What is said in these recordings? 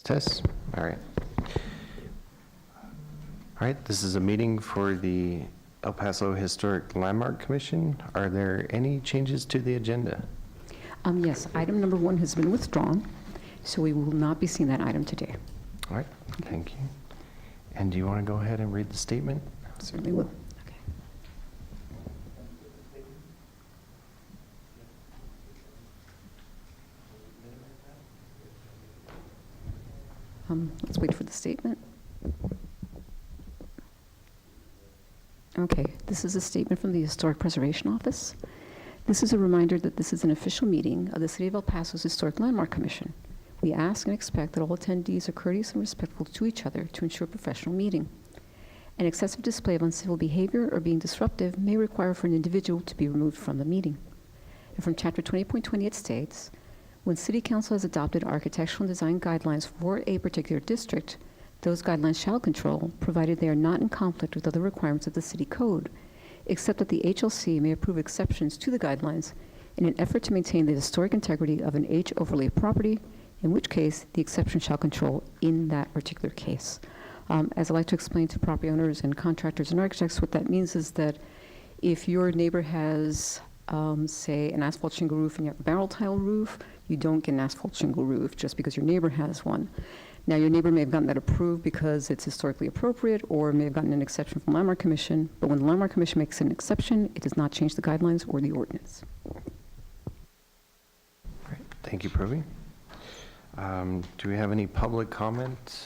Test. All right. All right, this is a meeting for the El Paso Historic Landmark Commission. Are there any changes to the agenda? Yes, item number 1 has been withdrawn, so we will not be seeing that item today. All right, thank you. And do you want to go ahead and read the statement? Certainly will. Okay. Let's wait for the statement. Okay, this is a statement from the Historic Preservation Office. This is a reminder that this is an official meeting of the City of El Paso's Historic Landmark Commission. We ask and expect that all attendees are courteous and respectful to each other to ensure a professional meeting. An excessive display of uncivil behavior or being disruptive may require for an individual to be removed from the meeting. And from Chapter 20.20 it states, when City Council has adopted architectural and design guidelines for a particular district, those guidelines shall control, provided they are not in conflict with other requirements of the City Code, except that the HLC may approve exceptions to the guidelines in an effort to maintain the historic integrity of an H overlay property, in which case the exception shall control in that particular case. As I like to explain to property owners and contractors and architects, what that means is that if your neighbor has, say, an asphalt shingle roof and you have a barrel tile roof, you don't get an asphalt shingle roof just because your neighbor has one. Now, your neighbor may have gotten that approved because it's historically appropriate, or may have gotten an exception from the Landmark Commission, but when the Landmark Commission makes an exception, it does not change the guidelines or the ordinance. All right, thank you, Purvi. Do we have any public comment?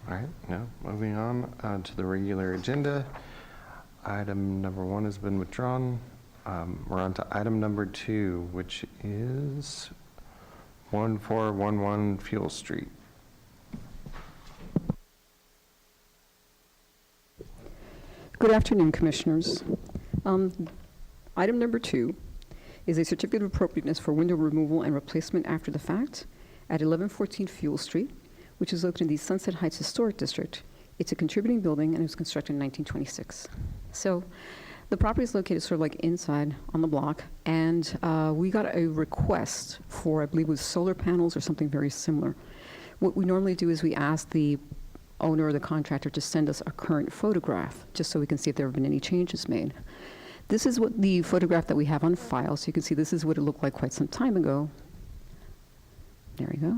All right, no, moving on to the regular agenda. Item number 1 has been withdrawn. We're on to item number 2, which is 1411 Fuel Street. Good afternoon, Commissioners. Item number 2 is a certificate of appropriateness for window removal and replacement after the fact at 1114 Fuel Street, which is located in the Sunset Heights Historic District. It's a contributing building and it was constructed in 1926. So the property is located sort of like inside on the block, and we got a request for, I believe it was solar panels or something very similar. What we normally do is we ask the owner or the contractor to send us a current photograph, just so we can see if there have been any changes made. This is what the photograph that we have on file, so you can see this is what it looked like quite some time ago. There we go.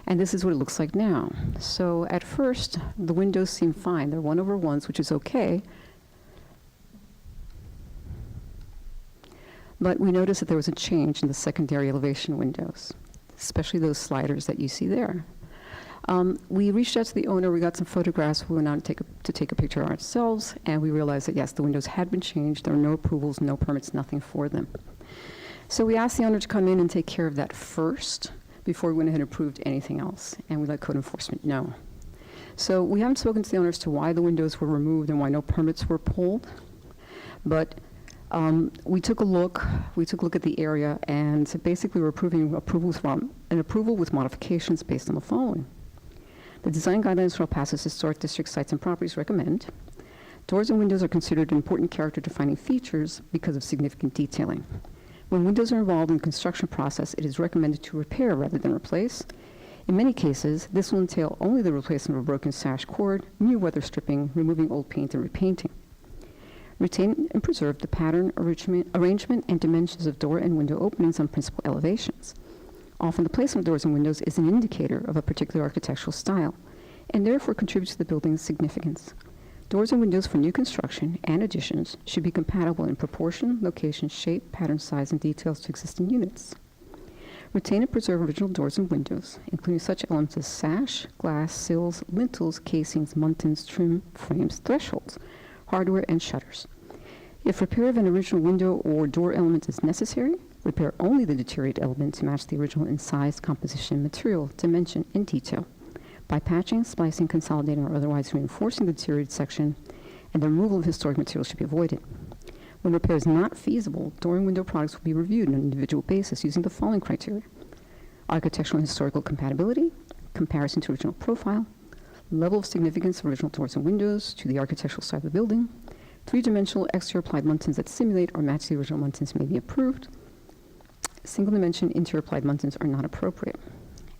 And this is what it looks like now. So at first, the windows seem fine. They're 1/1s, which is okay. But we noticed that there was a change in the secondary elevation windows, especially those sliders that you see there. We reached out to the owner. We got some photographs. We went out to take a picture ourselves, and we realized that, yes, the windows had been changed. There were no approvals, no permits, nothing for them. So we asked the owner to come in and take care of that first before we went ahead and approved anything else, and we let code enforcement know. So we haven't spoken to the owner as to why the windows were removed and why no permits were pulled, but we took a look at the area, and basically we're approving an approval with modifications based on the following. The design guidelines for El Paso's historic district sites and properties recommend doors and windows are considered important character defining features because of significant detailing. When windows are involved in the construction process, it is recommended to repair rather than replace. In many cases, this will entail only the replacement of a broken sash cord, new weather stripping, removing old paint, and repainting. Retain and preserve the pattern, arrangement, and dimensions of door and window openings on principal elevations. Often the placement of doors and windows is an indicator of a particular architectural style, and therefore contributes to the building's significance. Doors and windows for new construction and additions should be compatible in proportion, location, shape, pattern, size, and details to existing units. Retain and preserve original doors and windows, including such elements as sash, glass, sills, lintels, casings, muntins, trim, frames, thresholds, hardware, and shutters. If repair of an original window or door element is necessary, repair only the deteriorated element to match the original in size, composition, material, dimension, and detail, by patching, splicing, consolidating, or otherwise reinforcing the deteriorated section, and the removal of historic material should be avoided. When repair is not feasible, door and window products will be reviewed on an individual basis using the following criteria: architectural and historical compatibility, comparison to original profile, level of significance of original doors and windows to the architectural side of the building, three-dimensional exterior applied muntins that simulate or match the original muntins may be approved. Single-dimension interior applied muntins are not appropriate.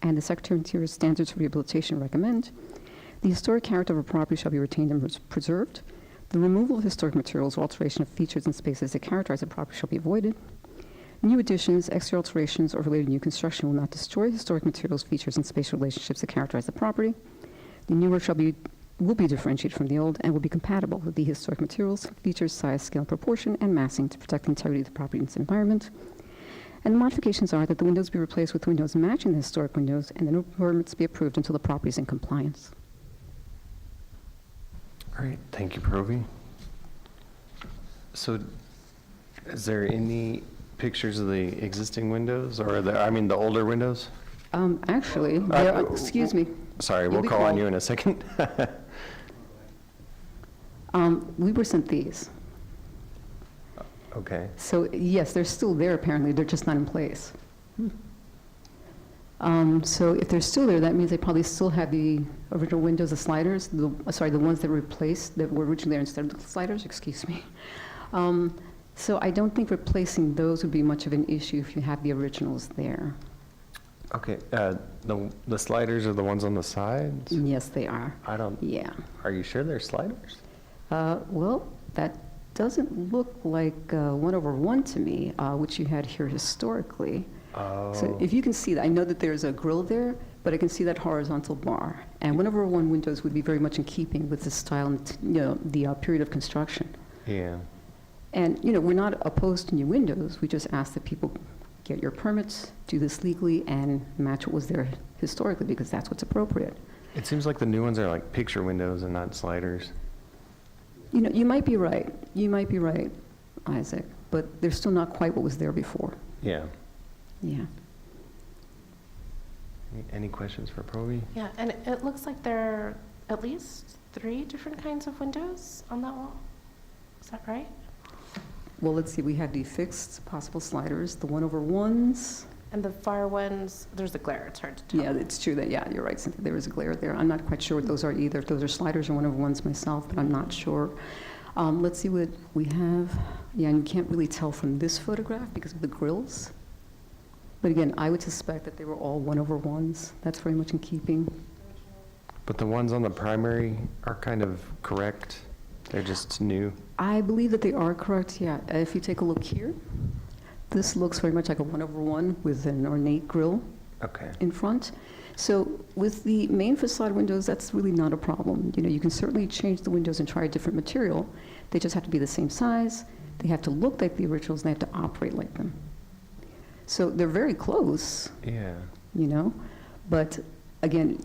and the Secretary of Interior's standards for rehabilitation recommend. The historic character of a property shall be retained and preserved. The removal of historic materials or alteration of features and spaces that characterize a property shall be avoided. New additions, exterior alterations, or related new construction will not destroy historic materials, features, and spatial relationships that characterize the property. The new work will be differentiated from the old and will be compatible with the historic materials, features, size, scale, proportion, and massing to protect the integrity of the property and its environment. And the modifications are that the windows be replaced with windows matching the historic windows, and the no permits be approved until the property is in compliance. All right, thank you, Provi. So is there any pictures of the existing windows or the older windows? Actually, excuse me. Sorry, You'll we'll be call on called. you in a second. We were sent these. Okay. So yes, they're still there apparently, they're just not in place. So if they're still there, that means they probably still have the original windows, the sliders, the ones that were replaced, that were originally there instead of the sliders, excuse me. So I don't think replacing those would be much of an issue if you have the originals there. Okay, the sliders are the ones on the sides? Yes, they are. Yeah. Are you sure they're sliders? Well, that doesn't look like 1/1 to me, which you had here historically. Oh. So if you can see that, I know that there's a grill there, but I can see that horizontal bar. And 1/1 windows would be very much in keeping with the style and, the period of construction. Yeah. And, we're not opposed to new windows. We just ask that people get your permits, do this legally, and match what was there historically, because that's what's appropriate. It seems like the new ones are like picture windows and not sliders. You might be right. You might be right, Isaac, but they're still not quite what was there before. Yeah. Yeah. Any questions for Provi? Yeah, and it looks like there are at least 3 different kinds of windows on that wall. Is that right? Well, let's see. We have the fixed possible sliders, the 1/1s. And the far ones, there's a glare, it's hard to tell. Yeah, it's true that, you're right, Cynthia, there is a glare there. I'm not quite sure what those are either. If those are sliders or 1/1s myself, but I'm not sure. Let's see what we have. Yeah, and you can't really tell from this photograph because of the grills. But again, I would suspect that they were all 1/1s. That's very much in keeping. But the ones on the primary are kind of correct. They're just new. I believe that they are correct, yeah. If you take a look here, this looks very much like a 1/1 with an ornate grille Okay. in front. So with the main facade windows, that's really not a problem. You can certainly change the windows and try a different material. They just have to be the same size. They have to look like the originals, and they have to operate like them. So they're very close, Yeah. but again,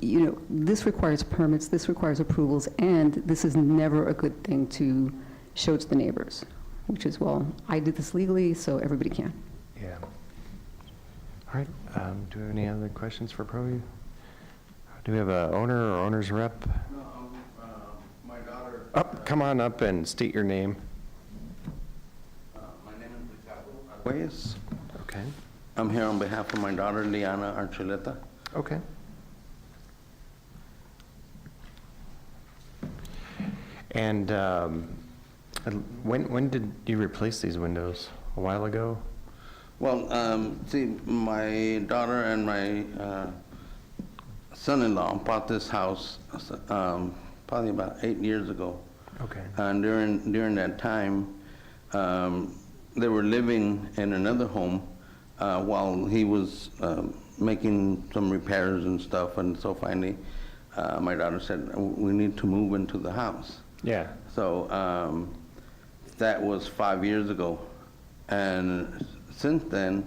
this requires permits, this requires approvals, and this is never a good thing to show to the neighbors, which is, well, I did this legally, so everybody can. Yeah. All right, do we have any other questions for Provi? Do we have a owner or owner's rep? No, my daughter. Oh, come on up and state your name. My name is Ricardo Arguelles. Okay. I'm here on behalf of my daughter, Liana Archuleta. Okay. And when did you replace these windows? A while ago? Well, see, my daughter and my son-in-law bought this house probably about 8 years ago. Okay. And during that time, they were living in another home while he was making some repairs and stuff. And so finally, my daughter said, we need to move into the house. Yeah. So that was 5 years ago. And since then,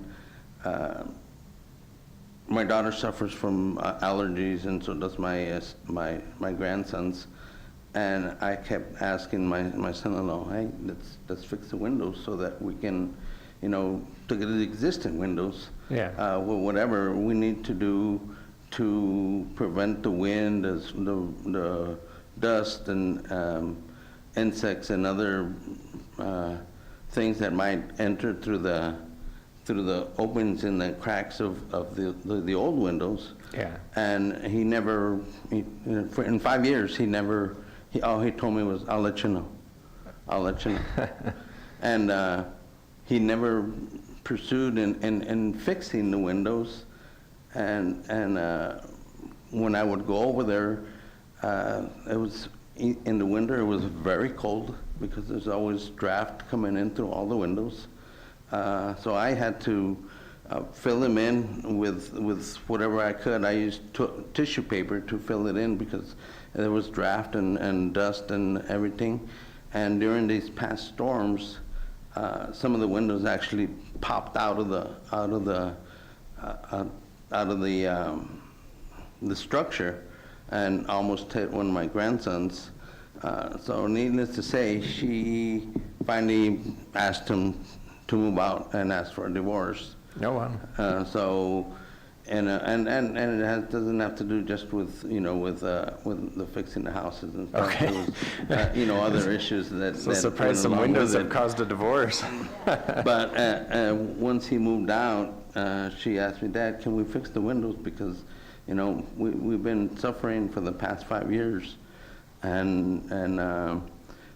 my daughter suffers from allergies, and so does my grandsons. And I kept asking my son-in-law, hey, let's fix the windows so that we can, to get the existing windows. Yeah. Whatever we need to do to prevent the wind, the dust and insects and other things that might enter through the openings in the cracks of the old windows. Yeah. And he never, in 5 years, all he told me was, I'll let you know. I'll let you know. And he never pursued in fixing the windows. and when I would go over there, it was, in the winter, it was very cold because there's always draft coming in through all the windows. So I had to fill them in with whatever I could. I used tissue paper to fill it in because there was draft and dust and everything. And during these past storms, some of the windows actually popped out of the structure and almost hit one of my grandsons. So needless to say, she finally asked him to move out and asked for a divorce. Oh, wow. So, and it doesn't have to do just with, with the fixing the houses and stuff. Okay. It was, other issues that. So that surprised went some along windows with have it. caused a divorce. But once he moved out, she asked me, Dad, can we fix the windows? Because, we've been suffering for the past 5 years. And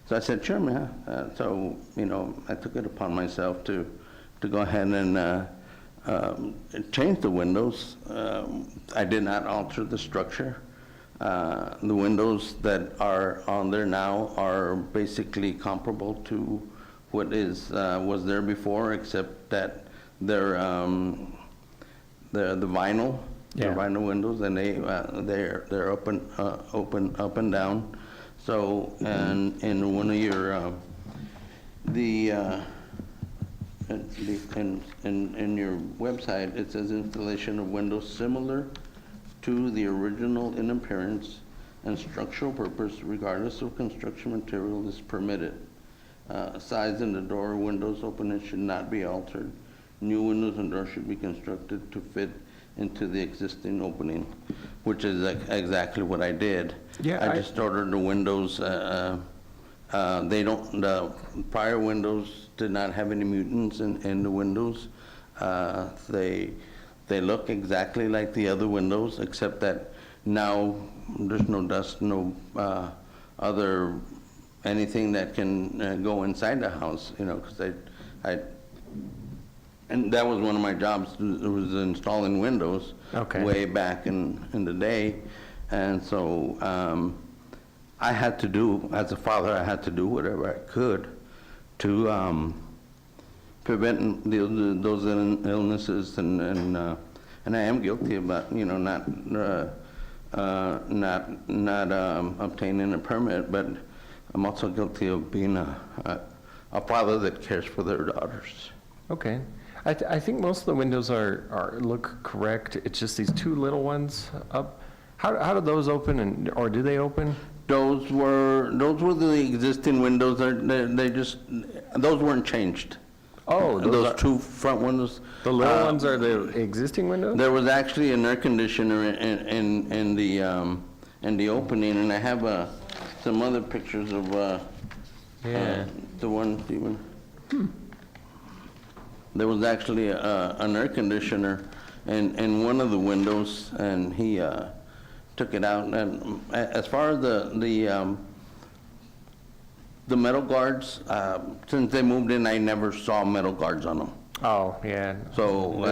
so I said, sure, man. So, I took it upon myself to go ahead and change the windows. I did not alter the structure. The windows that are on there now are basically comparable to what was there before, except that they're the vinyl, Yeah. the vinyl windows, and they're open up and down. So, and in one of your in your website, it says installation of windows similar to the original in appearance and structural purpose, regardless of construction material, is permitted. Size in the door, windows opening should not be altered. New windows and doors should be constructed to fit into the existing opening, which is exactly what I did. Yeah, I just ordered the windows. The prior windows did not have any mutants in the windows. They look exactly like the other windows, except that now there's no dust, no other anything that can go inside the house, because and that was one of my jobs, was installing windows. Okay. Way back in the day. And so I had to do, as a father, I had to do whatever I could to prevent those illnesses, and I am guilty about, not obtaining a permit, but I'm also guilty of being a father that cares for their daughters. Okay. I think most of the windows look correct. It's just these two little ones up. How do those open, or do they open? Those were the existing windows. Those weren't changed. Oh, Those two front windows. the little ones are the existing windows? There was actually an air conditioner in the opening, and I have some other pictures of Yeah. the one even. There was actually an air conditioner in one of the windows, and he took it out. And as far as the metal guards, since they moved in, I never saw metal guards on them. Oh, yeah. So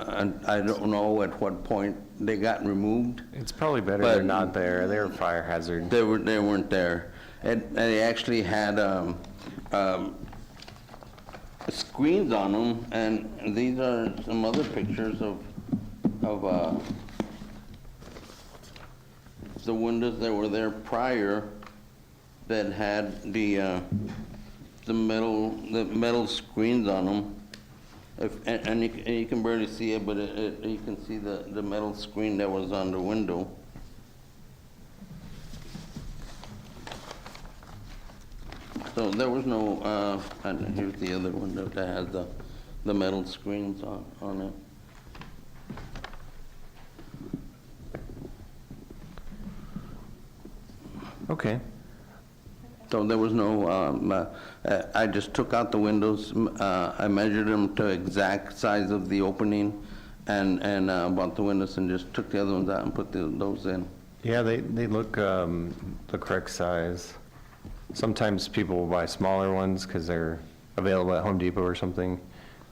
and I don't know at what point they got removed. It's probably better But- they're not there. They're a fire hazard. They weren't there. And they actually had screens on them, and these are some other pictures of the windows that were there prior that had the metal screens on them. And you can barely see it, but you can see the metal screen that was on the window. So there was no, and here's the other window that has the metal screens on it. Okay. So there was no, I just took out the windows, I measured them to exact size of the opening and bought the windows and just took the other ones out and put those in. Yeah, they look the correct size. Sometimes people will buy smaller ones because they're available at Home Depot or something.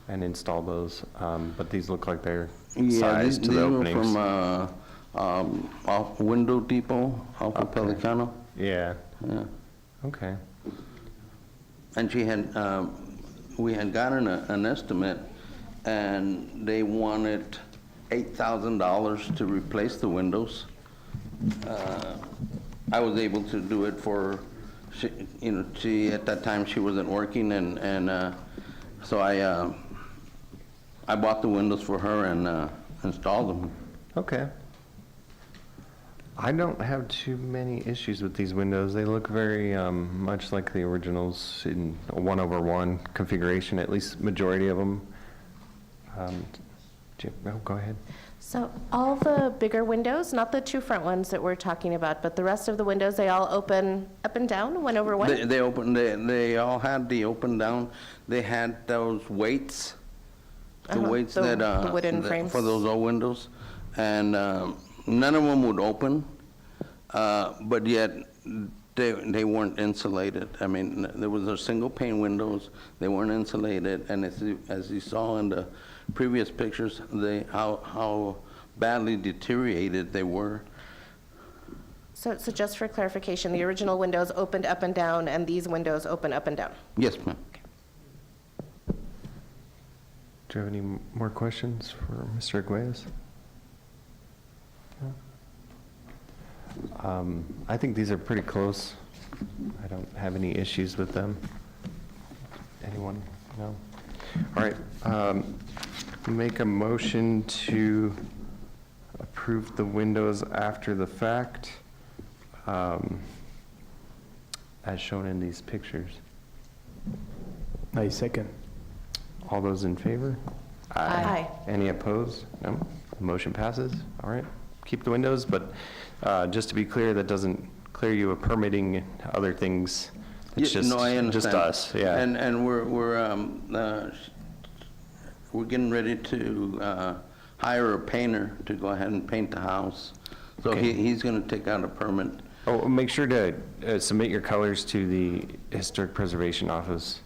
and install those, but these look like they're Yeah, sized to these the were openings. from, off Window Depot, off of Okay. Pelicano. Yeah, Yeah. okay. And she had, we had gotten an estimate, and they wanted $8,000 to replace the windows. I was able to do it for, she, at that time, she wasn't working, and so I bought the windows for her and installed them. Okay. I don't have too many issues with these windows. They look very much like the originals in a 1/1 configuration, at least majority of them. Go ahead. So all the bigger windows, not the two front ones that we're talking about, but the rest of the windows, they all open up and down, one over one? They opened, they all had the open down. They had those weights, the Uh-huh, weights the- that, the wooden that- frames. for those old windows. And none of them would open, but yet they weren't insulated. I mean, there was a single pane windows, they weren't insulated, and as you saw in the previous pictures, how badly deteriorated they were. So just for clarification, the original windows opened up and down, and these windows open up and down? Yes, ma'am. Do you have any more questions for Mr. Arguelles? I think these are pretty close. I don't have any issues with them. Anyone? No? All right. Make a motion to approve the windows after the fact, as shown in these pictures. I second. All those in favor? Aye. Any opposed? No? The motion passes. All right. Keep the windows, but just to be clear, that doesn't clear you of permitting other things. It's Yeah, just, no, I just understand. us, yeah. And we're getting ready to hire a painter to go ahead and paint the house. So Okay. he's gonna take out a permit. Oh, make sure to submit your colors to the Historic Preservation Office.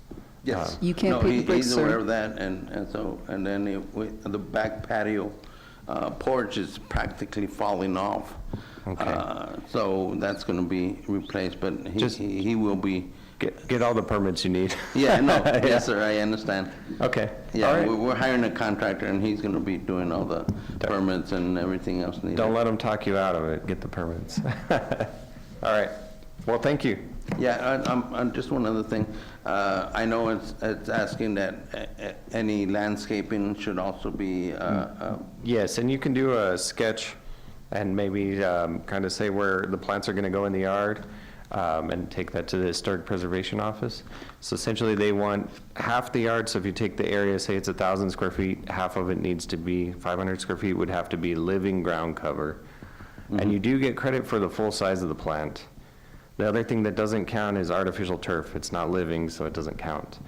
Yes. You can't No, paint the bricks, he's aware sir. of that, and then the back patio porch is practically falling off. Okay. So that's gonna be replaced, but Just- he will be, Get all the permits you need. yeah, no, Yeah. yes, sir, I understand. Okay. All Yeah, right. we're hiring a contractor, and he's gonna be doing all the permits and everything else needed. Don't let them talk you out of it. Get the permits. All right. Well, thank you. Yeah, just one other thing. I know it's asking that any landscaping should also be, Yes, and you can do a sketch and maybe kind of say where the plants are going to go in the yard, and take that to the Historic Preservation Office. So essentially, they want half the yard, so if you take the area, say it's 1,000 square feet, half of it needs to be, 500 square feet would have to be living ground cover. And you do get credit for the full size of the plant. The other thing that doesn't count is artificial turf. It's not living, so it doesn't count.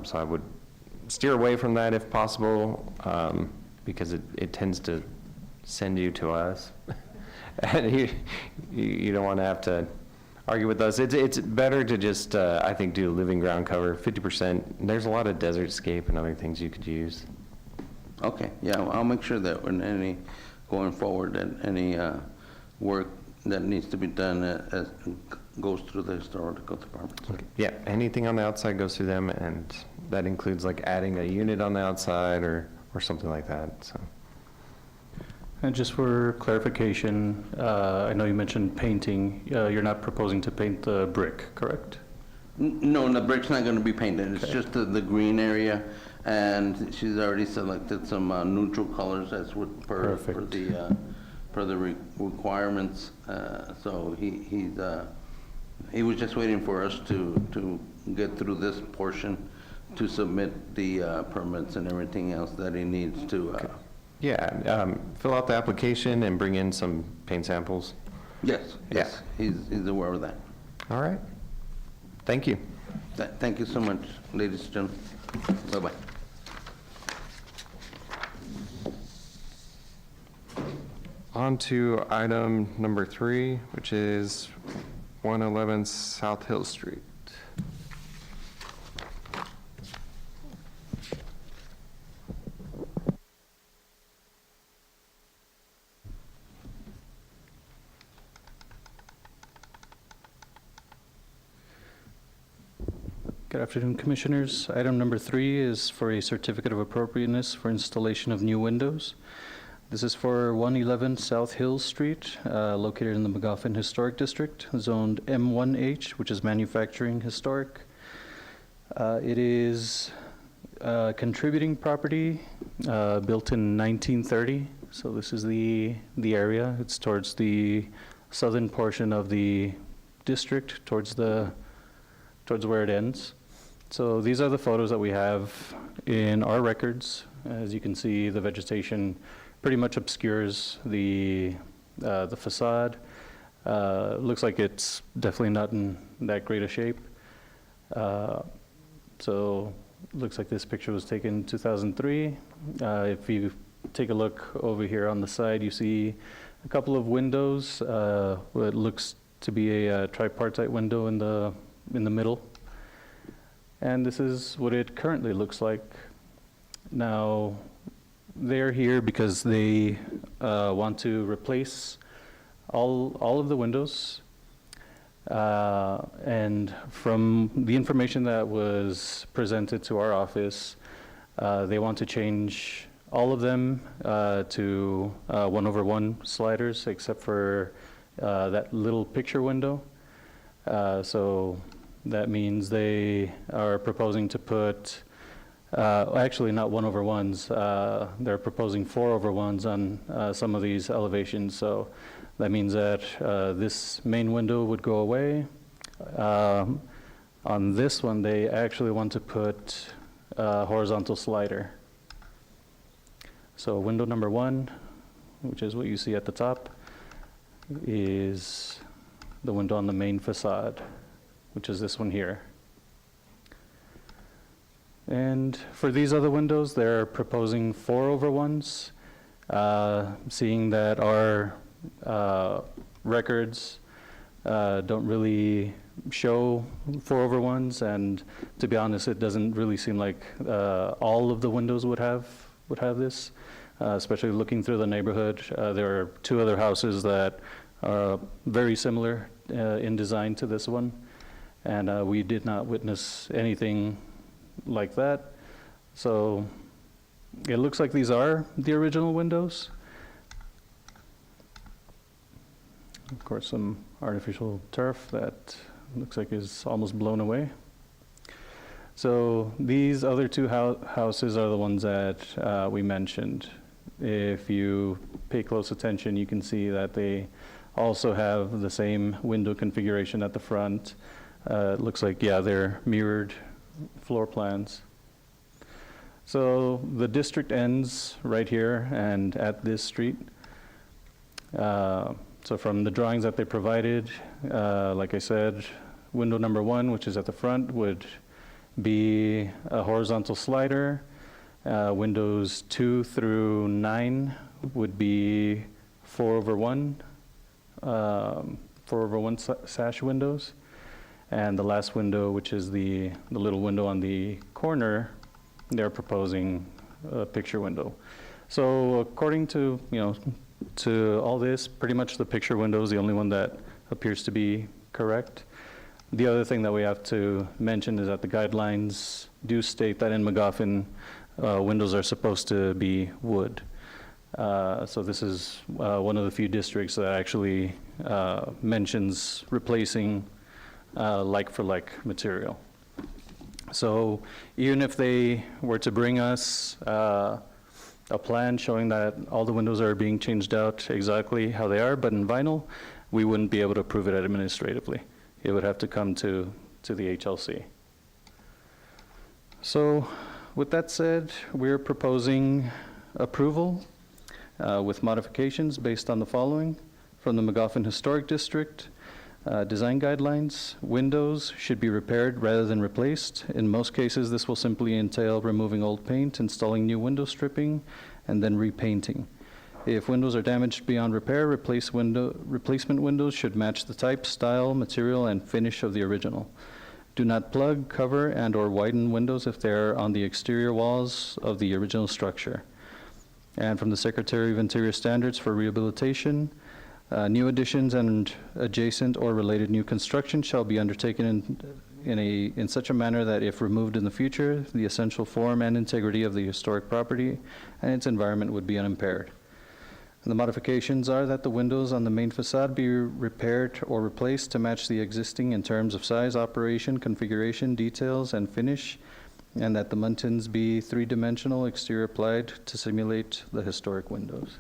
So I would steer away from that if possible, because it tends to send you to us. And you don't want to have to argue with us. It's better to just, I think, do living ground cover, 50%. There's a lot of desert scape and other things you could use. okay, yeah, I'll make sure that when going forward, that any work that needs to be done goes through the historical department. sir. Yeah, anything on the outside goes through them, and that includes like adding a unit on the outside or something like that, so. And just for clarification, I know you mentioned painting. You're not proposing to paint the brick, correct? No, the brick's not gonna be painted, it's Okay. just the green area, and she's already selected some neutral colors as would per Perfect. the requirements. So he was just waiting for us to get through this portion to submit the permits and everything else that he needs to. Yeah, fill out the application and bring in some paint samples. Yes, yes, he's aware of that. All right. Thank you. Thank you so much, ladies and gentlemen. Bye-bye. On to item number 3, which is 111 South Hill Street. Good afternoon, Commissioners. Item number 3 is for a certificate of appropriateness for installation of new windows. This is for 111 South Hill Street, located in the McGoffin Historic District, zoned M1H, which is manufacturing historic. It is a contributing property built in 1930. So this is the area. It's towards the southern portion of the district, towards where it ends. So these are the photos that we have in our records. As you can see, the vegetation pretty much obscures the facade. Looks like it's definitely not in that great a shape. So looks like this picture was taken in 2003. If you take a look over here on the side, you see a couple of windows. What looks to be a tripartite window in the middle. And this is what it currently looks like. Now, they're here because they want to replace all of the windows. And from the information that was presented to our office, they want to change all of them to 1/1 sliders, except for that little picture window. So that means they are proposing to put, actually not 1/1s, they're proposing 4/1s on some of these elevations. So that means that this main window would go away. On this one, they actually want to put a horizontal slider. So window number 1, which is what you see at the top, is the window on the main facade, which is this one here. And for these other windows, they're proposing 4/1s, seeing that our records don't really show 4/1s, and to be honest, it doesn't really seem like all of the windows would have this, especially looking through the neighborhood. There are 2 other houses that are very similar in design to this one, and we did not witness anything like that. So it looks like these are the original windows. Of course, some artificial turf that looks like is almost blown away. So these other 2 houses are the ones that we mentioned. If you pay close attention, you can see that they also have the same window configuration at the front. It looks like, yeah, they're mirrored floor plans. So the district ends right here and at this street. So from the drawings that they provided, like I said, window number 1, which is at the front, would be a horizontal slider. Windows 2 through 9 would be 4/1 sash windows. And the last window, which is the little window on the corner, they're proposing a picture window. So according to, to all this, pretty much the picture window is the only one that appears to be correct. The other thing that we have to mention is that the guidelines do state that in McGoffin, windows are supposed to be wood. So this is one of the few districts that actually mentions replacing like-for-like material. So even if they were to bring us a plan showing that all the windows are being changed out exactly how they are, but in vinyl, we wouldn't be able to approve it administratively. It would have to come to the HLC. So with that said, we're proposing approval with modifications based on the following. From the McGoffin Historic District, design guidelines: windows should be repaired rather than replaced. In most cases, this will simply entail removing old paint, installing new window stripping, and then repainting. If windows are damaged beyond repair, replacement windows should match the type, style, material, and finish of the original. Do not plug, cover, and/or widen windows if they're on the exterior walls of the original structure. And from the Secretary of Interior Standards for Rehabilitation, new additions and adjacent or related new construction shall be undertaken in such a manner that if removed in the future, the essential form and integrity of the historic property and its environment would be unimpaired. The modifications are that the windows on the main facade be repaired or replaced to match the existing in terms of size, operation, configuration, details, and finish, and that the muntins be three-dimensional exterior applied to simulate the historic windows.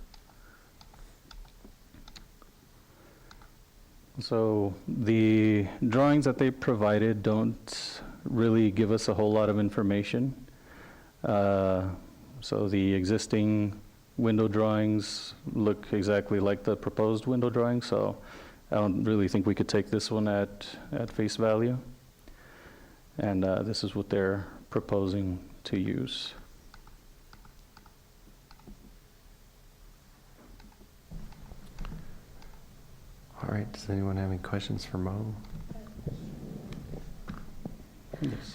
So the drawings that they provided don't really give us a whole lot of information. So the existing window drawings look exactly like the proposed window drawings, so I don't really think we could take this one at face value. And this is what they're proposing to use. All right, does anyone have any questions for Mo?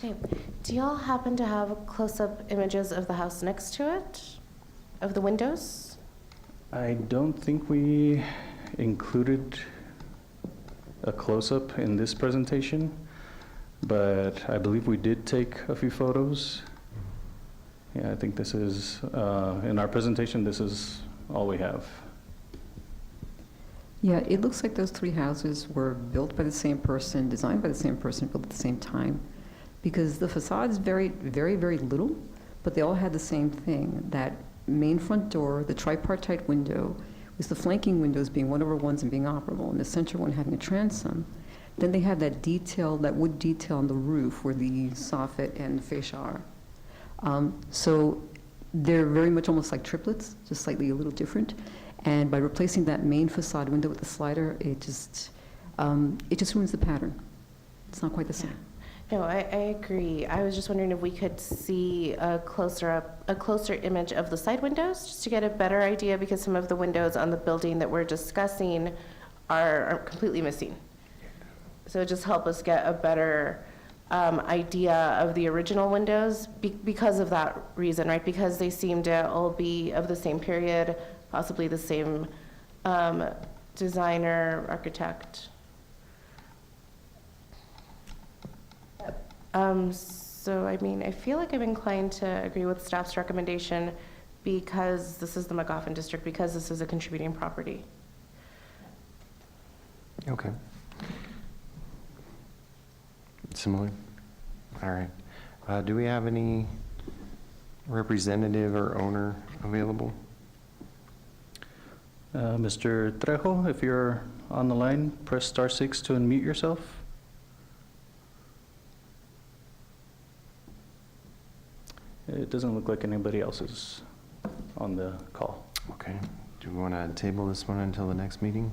Hey, do y'all happen to have close-up images of the house next to it? Of the windows? I don't think we included a close-up in this presentation, but I believe we did take a few photos. Yeah, I think this is, in our presentation, this is all we have. Yeah, it looks like those three houses were built by the same person, designed by the same person, built at the same time. Because the facades varied very, very little, but they all had the same thing. That main front door, the tripartite window, with the flanking windows being 1/1s and being operable, and the center one having a transom. Then they had that detail, that wood detail on the roof where the soffit and the fascia are. So they're very much almost like triplets, just slightly a little different. And by replacing that main facade window with the slider, it just ruins the pattern. It's not quite the same. No, I agree. I was just wondering if we could see a closer image of the side windows, just to get a better idea, because some of the windows on the building that we're discussing are completely missing. So it just help us get a better idea of the original windows because of that reason, right? Because they seem to all be of the same period, possibly the same designer, architect. So, I mean, I feel like I'm inclined to agree with staff's recommendation because this is the McGoffin District, because this is a contributing property. Okay. Similar? All right. Do we have any representative or owner available? Mr. Trejo, if you're on the line, press *6 to unmute yourself. It doesn't look like anybody else is on the call. Okay. Do we want to table this one until the next meeting?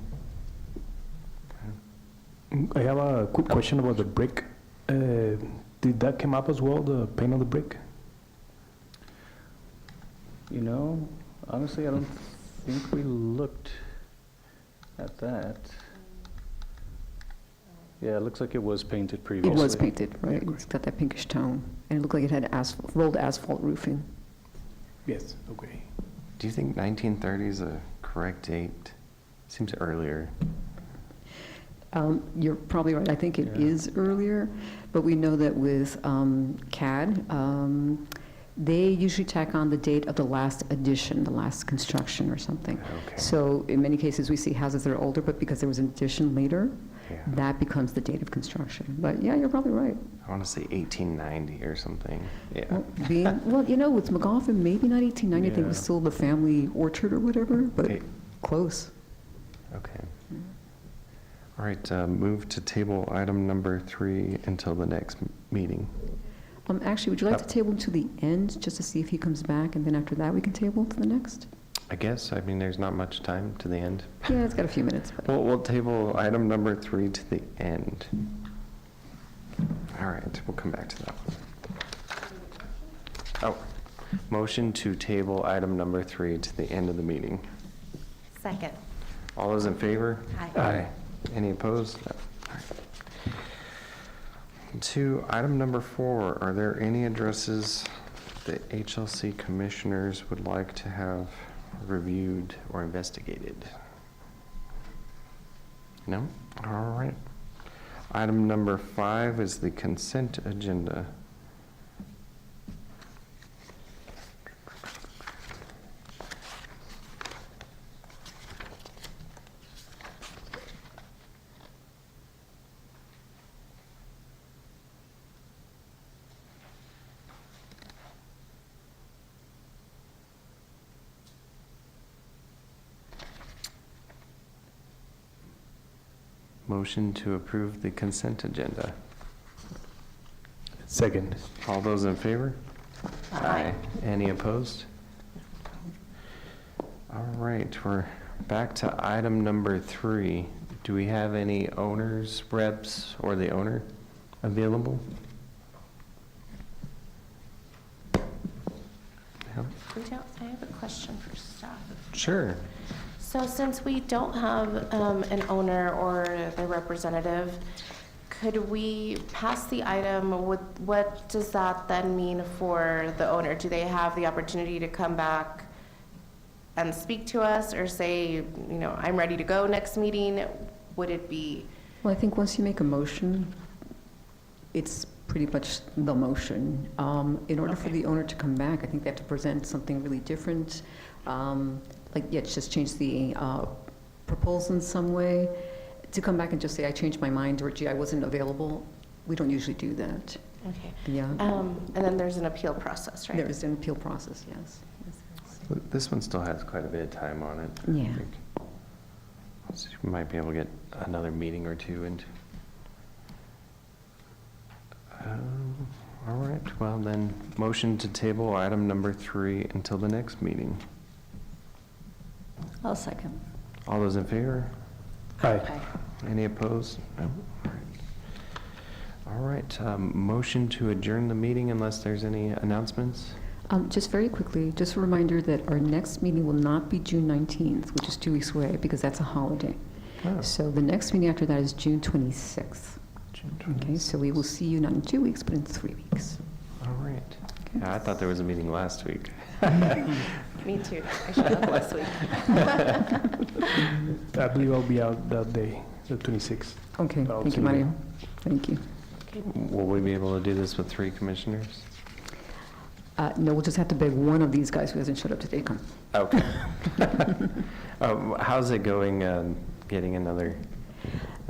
I have a quick question about the brick. Did that come up as well, the paint on the brick? You know, honestly, I don't think we looked at that. Yeah, it looks like it was painted It previously. was painted, right? Yeah, It's got that pinkish tone. And it looked like it had rolled asphalt roofing. Yes. Okay. Do you think 1930 is a correct date? Seems earlier. You're probably right. I think it Yeah. is earlier, but we know that with CAD, they usually tack on the date of the last addition, the last construction or something. Okay. So in many cases, we see houses that are older, but because there was an addition later, Yeah. that becomes the date of construction. But yeah, you're probably right. I want to say 1890 or something. Yeah. Well, you know, with McGoffin, maybe not 1890, I think it was Yeah. still the family orchard or whatever, but Okay. close. Okay. All right, move to table item number 3 until the next meeting. Actually, would you like to table to the end, just to see if he comes back, and then after that, we can table to the next? I guess, I mean, there's not much time to the end. Yeah, it's got a few minutes, but. We'll table item number 3 to the end. All right, we'll come back to that one. Oh, motion to table item number 3 to the end of the meeting. Second. All those in favor? Aye. Any opposed? No. All right. To item number 4, are there any addresses the HLC commissioners would like to have reviewed or investigated? No? All right. Item number 5 is the consent agenda. Motion to approve the consent agenda. Second. All those in favor? Aye. Any opposed? All right, we're back to item number 3. Do we have any owners, reps, or the owner available? No? We don't, I have a question for staff. Sure. So since we don't have an owner or the representative, could we pass the item? What does that then mean for the owner? Do they have the opportunity to come back and speak to us or say, you know, I'm ready to go next meeting? Would it be? Well, I think once you make a motion, it's pretty much the motion. In order for Okay. the owner to come back, I think they have to present something really different. Just change the proposal in some way. To come back and just say, I changed my mind, or gee, I wasn't available, we don't usually do that. Okay. Yeah. And then there's an appeal process, right? There is an appeal process, yes. This one still has quite a bit of time on it. I Yeah. think. So we might be able to get another meeting or two into. All right, well then, motion to table item number 3 until the next meeting. I'll second. All those in favor? Aye. Any opposed? No? All right, motion to adjourn the meeting unless there's any announcements? Just very quickly, just a reminder that our next meeting will not be June 19th, which is 2 weeks away, because that's a holiday. Oh, So the next meeting after that is June 26th. June Okay, so we will see you not in 2 weeks, but in 3 weeks. All right. Okay. Yeah, I thought there was a meeting last week. Me too. I showed up last week. I believe I'll be out that day, the 26th. Okay, I'll thank see you, you. Mario. Thank you. Will we be able to do this with 3 commissioners? No, we'll just have to beg one of these guys who hasn't showed up today come. Okay. How's it going, getting another,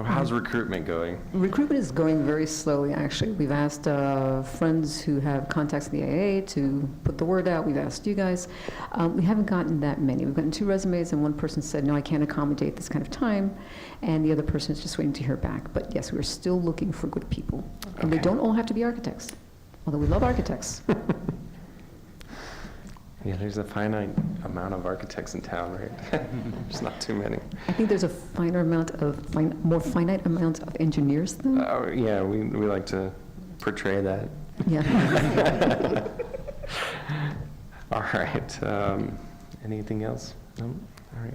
how's recruitment going? Recruitment is going very slowly, actually. We've asked friends who have contacts in the AA to put the word out. We've asked you guys. We haven't gotten that many. We've gotten 2 resumes, and one person said, no, I can't accommodate this kind of time, and the other person is just waiting to hear back. But yes, we're still looking for good people. And they Okay. don't all have to be architects, although we love architects. Yeah, there's a finite amount of architects in town, right? There's not too many. I think there's a more finite amount of engineers, though. Oh, yeah, we like to portray that. Yeah. All right, anything else? No? All right.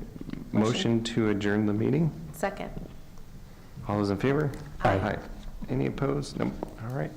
Motion to adjourn the meeting? Second. All those in favor? Aye. Any opposed? Nope. All right.